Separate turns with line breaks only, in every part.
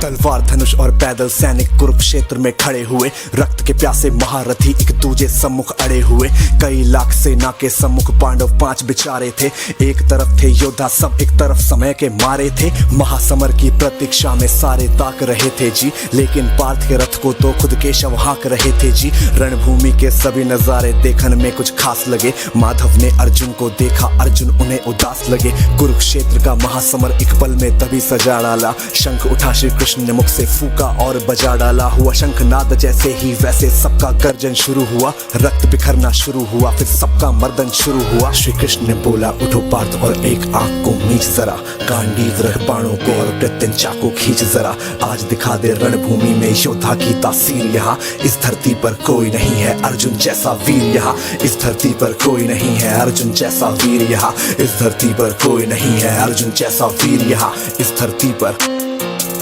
तलवार धनुष और पैदल सैनिक कुरुक्षेत्र में खड़े हुए। रक्त के प्यासे महारथी एक दूजे सम्मुख अड़े हुए। कई लाख सेना के सम्मुख पांडव 5 बिचारे थे। एक तरफ थे योद्धा सब, एक तरफ समय के मारे थे। महासमर की प्रतीक्षा में सारे ताक रहे थे जी, लेकिन पार्थ के रथ को तो खुद केशव हाँक रहे थे जी। रणभूमि के सभी नजारे देखने में कुछ खास लगे। माधव ने अर्जुन को देखा, अर्जुन उन्हें उदास लगे। कुरुक्षेत्र का महासमर एक पल में तभी सजा डाला। शंख उठा श्री कृष्ण ने मुख से फूका और बजा डाला। हुआ शंखनाद जैसे ही वैसे सबका गर्जन शुरू हुआ। रक्त बिखरना शुरू हुआ, फिर सबका मर्दन शुरू हुआ। श्री कृष्ण ने बोला, उठो पार्थ और एक आंख को मीच जरा। गांडीव रख बाणों को और प्रत्यंचा को खींच जरा। आज दिखा दे रणभूमि में योद्धा की तासीर। यहाँ इस धरती पर कोई नहीं है अर्जुन जैसा वीर। यहाँ इस धरती पर कोई नहीं है अर्जुन जैसा वीर। यहाँ इस धरती पर कोई नहीं है अर्जुन जैसा वीर। यहाँ इस धरती पर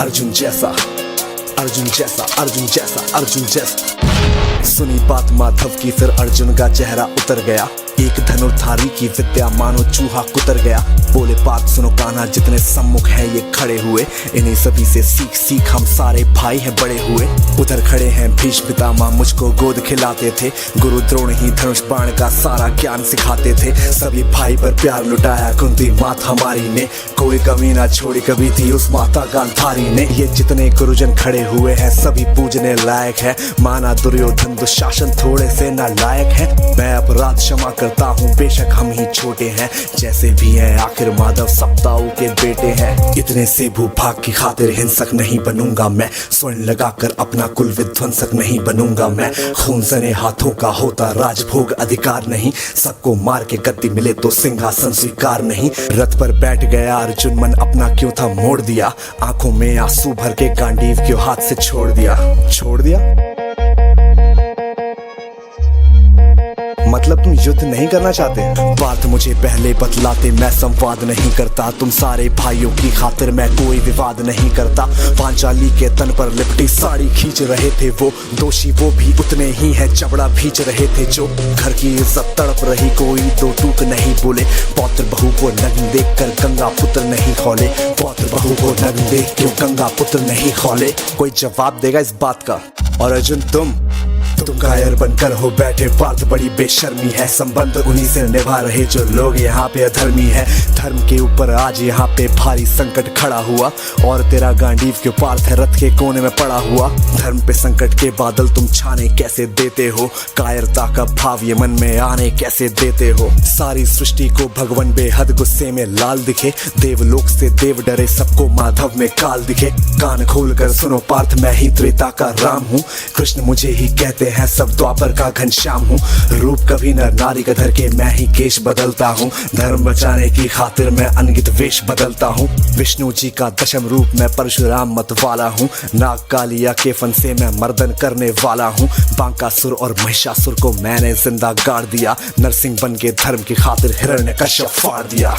अर्जुन जैसा, अर्जुन जैसा, अर्जुन जैसा, अर्जुन जैसा। सुनी बात माधव की, फिर अर्जुन का चेहरा उतर गया। एक धनुर्धारी की विद्या मानो चूहा कुतर गया। बोले पार्थ सुनो कान्हा, जितने सम्मुख हैं ये खड़े हुए। इन्हीं सभी से सीख सीख हम सारे भाई हैं बड़े हुए। उधर खड़े हैं भीष्म पितामह, मुझको गोद खिलाते थे। गुरु द्रोण ही धनुष बाण का सारा ज्ञान सिखाते थे। सभी भाई पर प्यार लुटाया कुंती माता हमारी ने। कोई कमी ना छोड़ी कभी थी उस माता गांधारी ने। ये जितने गुरुजन खड़े हुए हैं सभी पूजने लायक है। माना दुर्योधन दुशासन थोड़े से नालायक है। मैं अपराध क्षमा करता हूँ, बेशक हम ही छोटे हैं। जैसे भी हैं आखिर माधव सप्ताऊ के बेटे हैं। इतने से भूभाग की खातिर हिंसक नहीं बनूंगा मैं। स्वर्ण लगाकर अपना कुल विध्वंसक नहीं बनूंगा मैं। खून सने हाथों का होता राजभोग अधिकार नहीं। सबको मार के गद्दी मिले तो सिंहासन स्वीकार नहीं। रथ पर बैठ गया अर्जुन, मन अपना क्यों था मोड़ दिया। आंखों में आंसू भर के गांडीव क्यों हाथ से छोड़ दिया। छोड़ दिया मतलब तुम युद्ध नहीं करना चाहते। बात मुझे पहले बतलाते, मैं संवाद नहीं करता। तुम सारे भाइयों की खातिर मैं कोई विवाद नहीं करता। पांचाली के तन पर लिपटी साड़ी खींच रहे थे वो। दोषी वो भी उतने ही है, जबड़ा भींच रहे थे जो। घर की इज्जत तड़प रही, कोई दो टूक नहीं बोले। पौत्र बहू को नग्न देख कर गंगा पुत्र नहीं खोले। पौत्र बहू को नग्न देख क्यों गंगा पुत्र नहीं खोले। कोई जवाब देगा इस बात का। और अर्जुन तुम कायर बनकर हो बैठे। पार्थ बड़ी बेशर्मी है, संबंध उन्हीं से निभा रहे जो लोग यहाँ पे अधर्मी है। धर्म के ऊपर आज यहाँ पे भारी संकट खड़ा हुआ। और तेरा गांडीव के पार्थ है रथ के कोने में पड़ा हुआ। धर्म पे संकट के बादल तुम छाने कैसे देते हो। कायरता का भाव ये मन में आने कैसे देते हो। सारी सृष्टि को भगवान बेहद गुस्से में लाल दिखे। देवलोक से देव डरे, सबको माधव में काल दिखे। कान खोल कर सुनो पार्थ, मैं ही त्रेता का राम हूँ। कृष्ण मुझे ही कहते हैं, सब द्वापर का घनश्याम हूँ। रूप कभी नर नारी का धर के मैं ही केश बदलता हूँ। धर्म बचाने की खातिर मैं अनगित वेश बदलता हूँ। विष्णु जी का दशम रूप मैं परशुराम मत वाला हूँ। नाग कालिया के फन से मैं मर्दन करने वाला हूँ। बांकासुर और महिषासुर को मैंने जिंदा गाड़ दिया। नरसिंह बन के धर्म की खातिर हिरण्यकश्यप फाड़ दिया।